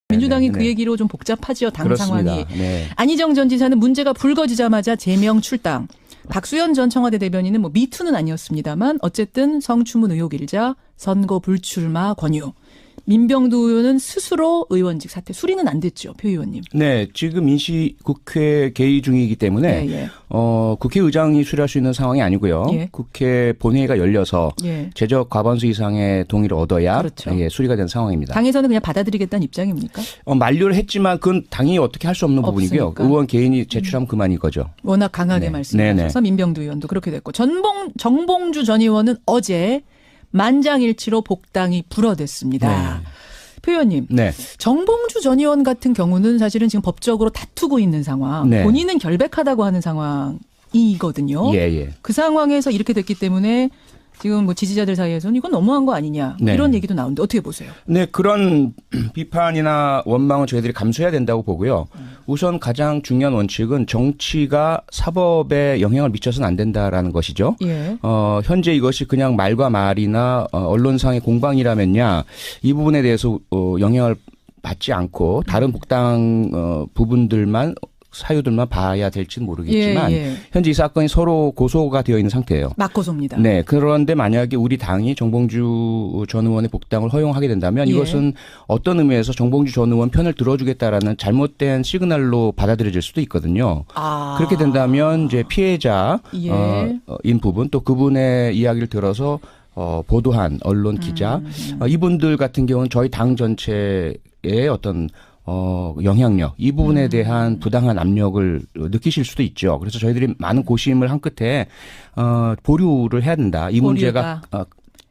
민주당이 그 얘기로 좀 복잡하지요. 당 그렇습니다. 상황이. 네. 안희정 전 지사는 문제가 불거지자마자 제명 출당. 박수현 전 청와대 대변인은 뭐 미투는 아니었습니다만 어쨌든 성추문 의혹 일자, 선거 불출마 권유. 민병두 의원은 스스로 의원직 사퇴. 수리는 안 됐죠, 표 의원님. 네, 지금 민식국회 개의 중이기 때문에 예. 국회의장이 수리할 수 있는 상황이 아니고요. 예. 국회 본회의가 열려서 예. 제적 과반수 이상의 동의를 얻어야 그렇죠. 수리가 된 상황입니다. 당에서는 그냥 받아들이겠다는 입장입니까? 만류를 했지만 그건 당이 어떻게 할 수 없는 부분이고요. 의원 개인이 제출하면 그만인 거죠. 워낙 강하게 말씀하셔서 민병두 의원도 그렇게 됐고 정봉주 전 의원은 어제 만장일치로 복당이 불어댔습니다. 표 의원님, 네. 정봉주 전 의원 같은 경우는 사실은 지금 법적으로 다투고 있는 상황, 네. 본인은 결백하다고 하는 상황이거든요. 예. 그 상황에서 이렇게 됐기 때문에 지금 뭐 지지자들 사이에서는 이건 너무한 거 아니냐 네. 이런 얘기도 나오는데 어떻게 보세요? 네, 그런 비판이나 원망은 저희들이 감수해야 된다고 보고요. 우선 가장 중요한 원칙은 정치가 사법에 영향을 미쳐서는 안 된다라는 것이죠. 예. 현재 이것이 그냥 말과 말이나 언론상의 공방이라면야 이 부분에 대해서 영향을 받지 않고 다른 복당 부분들만 사유들만 봐야 될지는 모르겠지만 현재 이 사건이 서로 고소가 되어 있는 상태예요. 맞고소입니다. 네. 그런데 만약에 우리 당이 정봉주 전 의원의 복당을 허용하게 된다면 이것은 어떤 의미에서 정봉주 전 의원 편을 들어주겠다라는 잘못된 시그널로 받아들여질 수도 있거든요. 그렇게 된다면 이제 피해자인 부분 또 그분의 이야기를 들어서 보도한 언론 기자 이분들 같은 경우는 저희 당 전체의 어떤 영향력 이 부분에 대한 부당한 압력을 느끼실 수도 있죠. 그래서 저희들이 많은 고심을 한 끝에 보류를 해야 된다. 이 문제가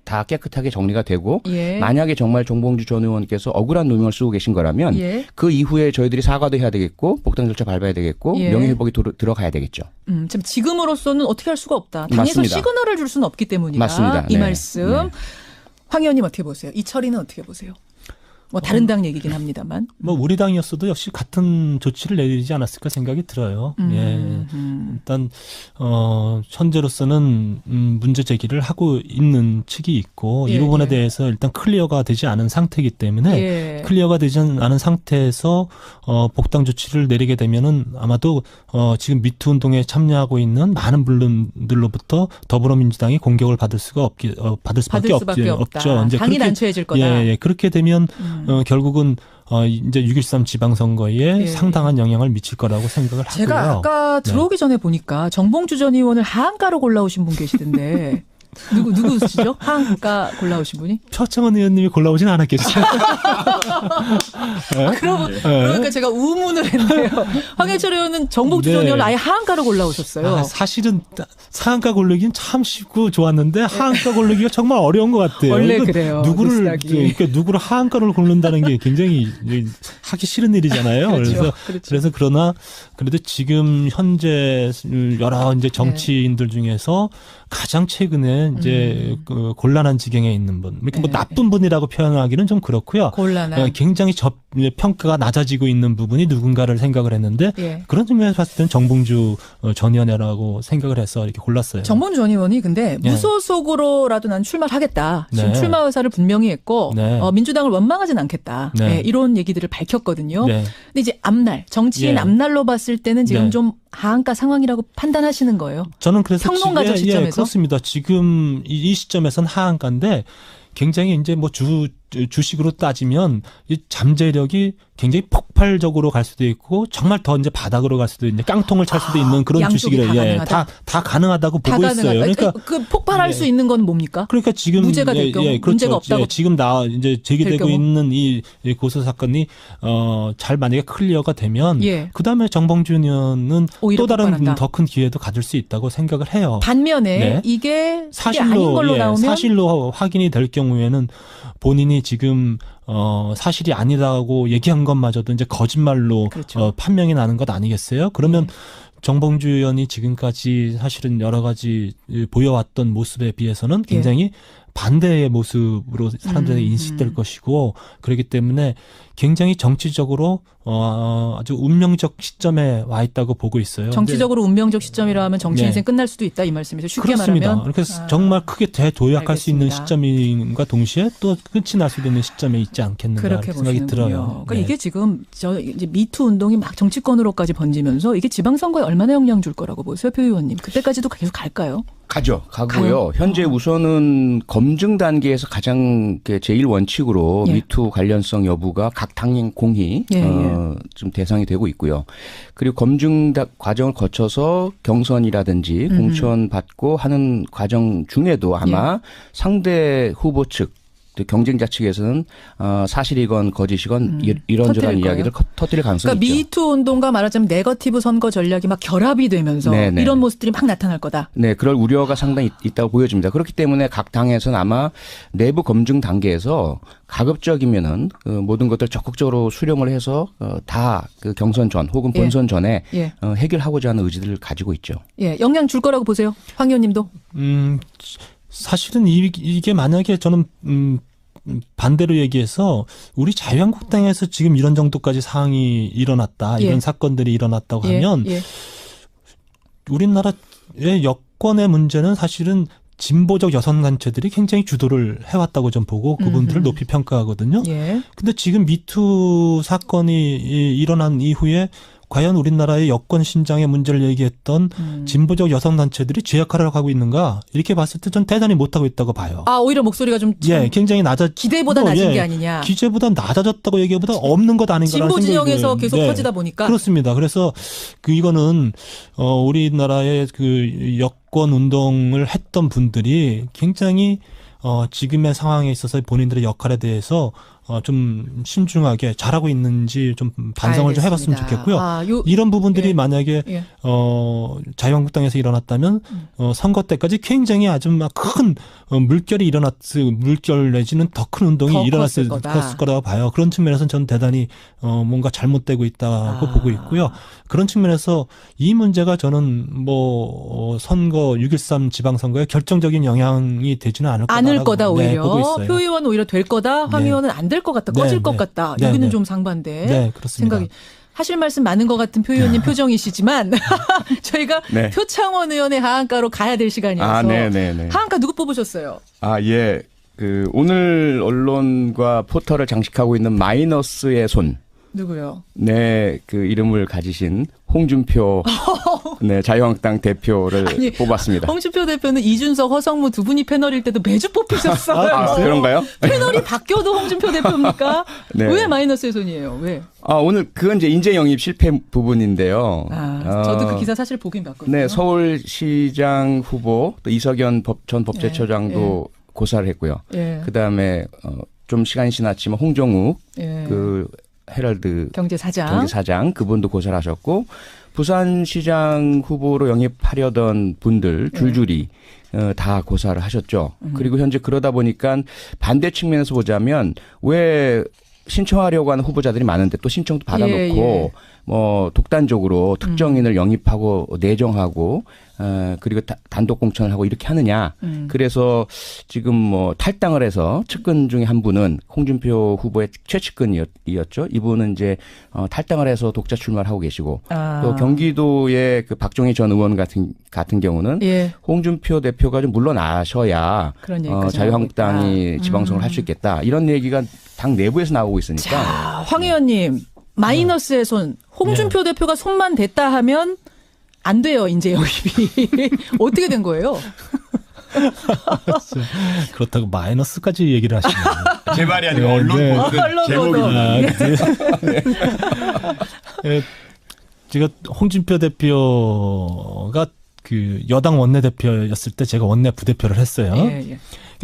다 깨끗하게 정리가 되고 만약에 정말 정봉주 전 의원께서 억울한 누명을 쓰고 계신 거라면 그 이후에 저희들이 사과도 해야 되겠고 복당 절차 밟아야 되겠고 명예회복이 들어가야 되겠죠. 지금으로서는 어떻게 할 수가 없다. 당에서 맞습니다. 시그널을 줄 수는 없기 때문이다. 맞습니다. 이 말씀. 황 의원님 어떻게 보세요? 이 처리는 어떻게 보세요? 뭐 다른 당 얘기긴 합니다만. 뭐 우리 당이었어도 역시 같은 조치를 내리지 않았을까 생각이 들어요. 일단 현재로서는 문제 제기를 하고 있는 측이 있고 이 부분에 대해서 일단 클리어가 되지 않은 상태이기 때문에 클리어가 되지 않은 상태에서 복당 조치를 내리게 되면은 아마도 지금 미투 운동에 참여하고 있는 많은 분들로부터 더불어민주당이 공격을 받을 수밖에 없죠. 이제 당이 난처해질 거다. 그렇게 되면 결국은 이제 6.13 지방선거에 상당한 영향을 미칠 거라고 생각을 하고요. 제가 아까 들어오기 전에 보니까 정봉주 전 의원을 하한가로 골라오신 분 계시던데 누구시죠? 하한가 골라오신 분이? 표창원 의원님이 골라오진 않았겠어요. 그러니까 제가 우문을 했네요. 황해철 의원은 정봉주 전 의원을 아예 하한가로 골라오셨어요. 사실은 상한가 고르기는 참 쉽고 좋았는데 하한가 고르기가 정말 어려운 것 같아요. 원래 그래요. 누구를 하한가로 고른다는 게 굉장히 하기 싫은 일이잖아요. 그래서 그러나 그래도 지금 현재 여러 이제 정치인들 중에서 가장 최근에 이제 그 곤란한 지경에 있는 분, 그러니까 뭐 나쁜 분이라고 표현하기는 좀 그렇고요. 굉장히 평가가 낮아지고 있는 부분이 누군가를 생각을 했는데 그런 측면에서 봤을 때는 정봉주 전 의원이라고 생각을 해서 이렇게 골랐어요. 정봉주 전 의원이 근데 무소속으로라도 난 출마를 하겠다. 지금 출마 의사를 분명히 했고 민주당을 원망하진 않겠다. 이런 얘기들을 밝혔거든요. 근데 이제 앞날 정치인 앞날로 봤을 때는 지금 좀 하한가 상황이라고 판단하시는 거예요? 저는 그래서 평론가적 시점에서 그렇습니다. 지금 이 시점에서는 하한가인데 굉장히 이제 뭐 주식으로 따지면 이 잠재력이 굉장히 폭발적으로 갈 수도 있고 정말 더 이제 바닥으로 갈 수도 있는 깡통을 찰 수도 있는 그런 주식이래요. 다 가능하다고 보고 있어요. 그러니까 그 폭발할 수 있는 건 뭡니까? 그러니까 지금 무죄가 될 경우 문제가 없다고 지금 이제 제기되고 있는 이 고소 사건이 잘 만약에 클리어가 되면 그다음에 정봉주 의원은 또 다른 더 큰 기회도 가질 수 있다고 생각을 해요. 반면에 이게 아닌 걸로 나오면 사실로 확인이 될 경우에는 본인이 지금 사실이 아니라고 얘기한 것마저도 이제 거짓말로 판명이 나는 것 아니겠어요? 그러면 정봉주 의원이 지금까지 사실은 여러 가지 보여왔던 모습에 비해서는 굉장히 반대의 모습으로 사람들에게 인식될 것이고 그렇기 때문에 굉장히 정치적으로 아주 운명적 시점에 와 있다고 보고 있어요. 정치적으로 운명적 시점이라 하면 정치 인생 끝날 수도 있다 이 말씀이죠. 쉽게 그렇습니다. 말하면. 그래서 정말 크게 대도약할 수 있는 시점인과 동시에 또 끝이 날 수도 있는 시점에 있지 않겠는가 그렇게 생각이 보시는군요. 들어요. 그러니까 이게 지금 이제 미투 운동이 막 정치권으로까지 번지면서 이게 지방선거에 얼마나 영향 줄 거라고 보세요, 표 의원님? 그때까지도 계속 갈까요? 가고요. 현재 우선은 검증 단계에서 가장 제1 원칙으로 미투 관련성 여부가 각 당의 공히 좀 대상이 되고 있고요. 그리고 검증 과정을 거쳐서 경선이라든지 공천 받고 하는 과정 중에도 아마 상대 후보 측 경쟁자 측에서는 사실이건 거짓이건 이런저런 이야기를 터뜨릴 가능성이 그러니까 있죠. 미투 운동과 말하자면 네거티브 선거 전략이 막 결합이 되면서 네네. 이런 모습들이 막 나타날 거다. 네, 그럴 우려가 상당히 있다고 보여집니다. 그렇기 때문에 각 당에서는 아마 내부 검증 단계에서 가급적이면은 그 모든 것들 적극적으로 수렴을 해서 다 그 경선 전 혹은 본선 전에 해결하고자 하는 의지들을 가지고 있죠. 예, 영향 줄 거라고 보세요, 황 의원님도. 사실은 이게 만약에 저는 반대로 얘기해서 우리 자유한국당에서 지금 이런 정도까지 상황이 일어났다, 이런 사건들이 일어났다고 하면 우리나라의 여권의 문제는 사실은 진보적 여성 단체들이 굉장히 주도를 해왔다고 좀 보고 그분들을 높이 평가하거든요. 근데 지금 미투 사건이 일어난 이후에 과연 우리나라의 여권 신장의 문제를 얘기했던 진보적 여성 단체들이 제 역할을 하고 있는가 이렇게 봤을 때 전 대단히 못하고 있다고 봐요. 오히려 목소리가 좀 굉장히 기대보다 낮은 게 아니냐. 기대보다 낮아졌다고 얘기보다 없는 것 아닌가라는 진보 진영에서 계속 퍼지다 보니까 그렇습니다. 그래서 이거는 우리나라의 그 여권 운동을 했던 분들이 굉장히 지금의 상황에 있어서 본인들의 역할에 대해서 좀 신중하게 잘하고 있는지 좀 반성을 좀 해봤으면 좋겠고요. 이런 부분들이 만약에 자유한국당에서 일어났다면 선거 때까지 굉장히 아주 막 큰 물결 내지는 더 큰 운동이 일어났을 거라고 봐요. 그런 측면에서는 저는 대단히 뭔가 잘못되고 있다고 보고 있고요. 그런 측면에서 이 문제가 저는 선거 6.13 지방선거에 결정적인 영향이 되지는 않을 거다 오히려. 보고 있어요. 표 의원은 오히려 될 거다. 황 의원은 안 될 것 같다. 꺼질 것 같다. 여기는 좀 상반돼. 그렇습니다. 생각이. 하실 말씀 많은 것 같은 표 의원님 표정이시지만 저희가 표창원 의원의 하한가로 가야 될 시간이어서 하한가 누구 뽑으셨어요? 그 오늘 언론과 포털을 장식하고 있는 마이너스의 손. 누구요? 네, 그 이름을 가지신 홍준표 자유한국당 대표를 뽑았습니다. 홍준표 대표는 이준석, 허성무 두 분이 패널일 때도 매주 뽑히셨어요. 그런가요? 패널이 바뀌어도 홍준표 대표입니까? 왜 마이너스의 손이에요? 왜? 오늘 그건 이제 인재 영입 실패 부분인데요. 저도 그 기사 사실 보긴 봤거든요. 네, 서울시장 후보 또 이석연 전 법제처장도 고사를 했고요. 그다음에 좀 시간이 지났지만 홍정욱 그 헤럴드 경제사장 그분도 고사를 하셨고 부산시장 후보로 영입하려던 분들 줄줄이 다 고사를 하셨죠. 그리고 현재 그러다 보니까 반대 측면에서 보자면 왜 신청하려고 하는 후보자들이 많은데 또 신청도 받아놓고 독단적으로 특정인을 영입하고 내정하고 그리고 단독 공천을 하고 이렇게 하느냐. 그래서 지금 탈당을 해서 측근 중에 한 분은 홍준표 후보의 최측근이었죠. 이분은 이제 탈당을 해서 독자 출마를 하고 계시고 또 경기도의 그 박종희 전 의원 같은 경우는 홍준표 대표가 좀 물러나셔야 자유한국당이 지방선거를 할 수 있겠다. 이런 얘기가 당 내부에서 나오고 있으니까. 자, 황 의원님 마이너스의 손. 홍준표 대표가 손만 댔다 하면 안 돼요, 인재 영입이. 어떻게 된 거예요? 그렇다고 마이너스까지 얘기를 하시네요. 제 말이 아니고 언론 제목이. 제가 홍준표 대표가 그 여당 원내대표였을 때 제가 원내 부대표를 했어요. 그러니까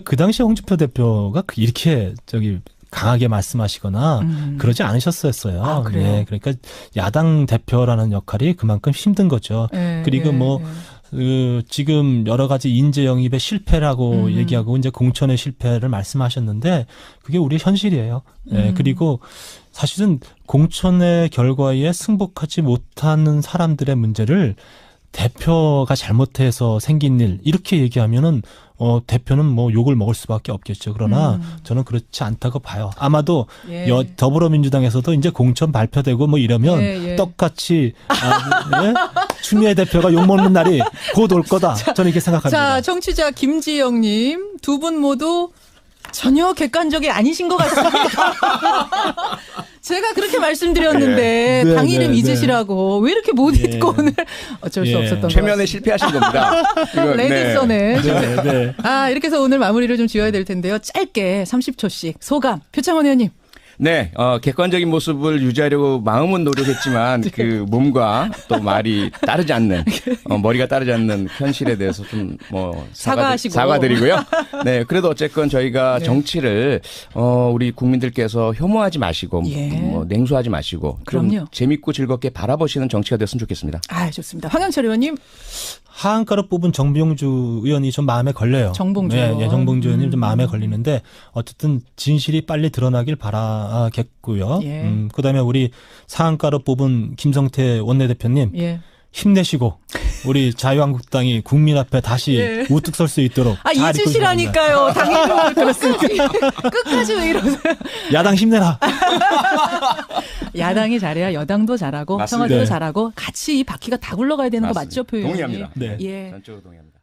그 당시에 홍준표 대표가 이렇게 강하게 말씀하시거나 그러지 않으셨었어요. 그래요? 그러니까 야당 대표라는 역할이 그만큼 힘든 거죠. 그리고 지금 여러 가지 인재 영입의 실패라고 얘기하고 이제 공천의 실패를 말씀하셨는데 그게 우리 현실이에요. 그리고 사실은 공천의 결과에 승복하지 못하는 사람들의 문제를 대표가 잘못해서 생긴 일 이렇게 얘기하면은 대표는 뭐 욕을 먹을 수밖에 없겠죠. 그러나 저는 그렇지 않다고 봐요. 아마도 예. 더불어민주당에서도 이제 공천 발표되고 뭐 이러면 예. 떡같이 추미애 대표가 욕 먹는 날이 곧 올 거다. 저는 이렇게 생각합니다. 자, 청취자 김지영님, 두 분 모두 전혀 객관적이 아니신 것 같습니다. 제가 그렇게 말씀드렸는데 네, 당 이름 네, 잊으시라고 왜 이렇게 못 잊고 오늘 어쩔 수 없었던 것 같습니다. 최면에 실패하신 겁니다. 레드선에. 네. 이렇게 해서 오늘 마무리를 좀 지어야 될 텐데요. 짧게 30초씩 소감. 표창원 의원님. 네, 객관적인 모습을 유지하려고 마음은 노력했지만 네. 그 몸과 또 말이 따르지 않는, 머리가 따르지 않는 현실에 대해서 좀 사과하시고. 사과드리고요. 네, 그래도 어쨌건 저희가 네. 정치를 우리 국민들께서 혐오하지 마시고, 냉소하지 마시고, 좀 그럼요. 재밌고 즐겁게 바라보시는 정치가 됐으면 좋겠습니다. 좋습니다. 황영철 의원님. 하한가로 뽑은 정봉주 의원이 좀 마음에 걸려요. 정봉주. 네, 정봉주 의원님 좀 마음에 걸리는데 어쨌든 진실이 빨리 드러나길 바라겠고요. 예. 그다음에 우리 하한가로 뽑은 김성태 원내대표님 예. 힘내시고 우리 자유한국당이 국민 앞에 다시 우뚝 설 수 있도록 잘 잊으시라니까요. 당연히 그렇습니다. 끝까지 왜 이러세요? 야당 힘내라. 야당이 잘해야 여당도 잘하고 맞습니다. 청와대도 네. 잘하고 같이 이 바퀴가 다 굴러가야 되는 맞습니다. 거 맞죠, 표현이? 동의합니다. 네. 예. 전적으로 동의합니다.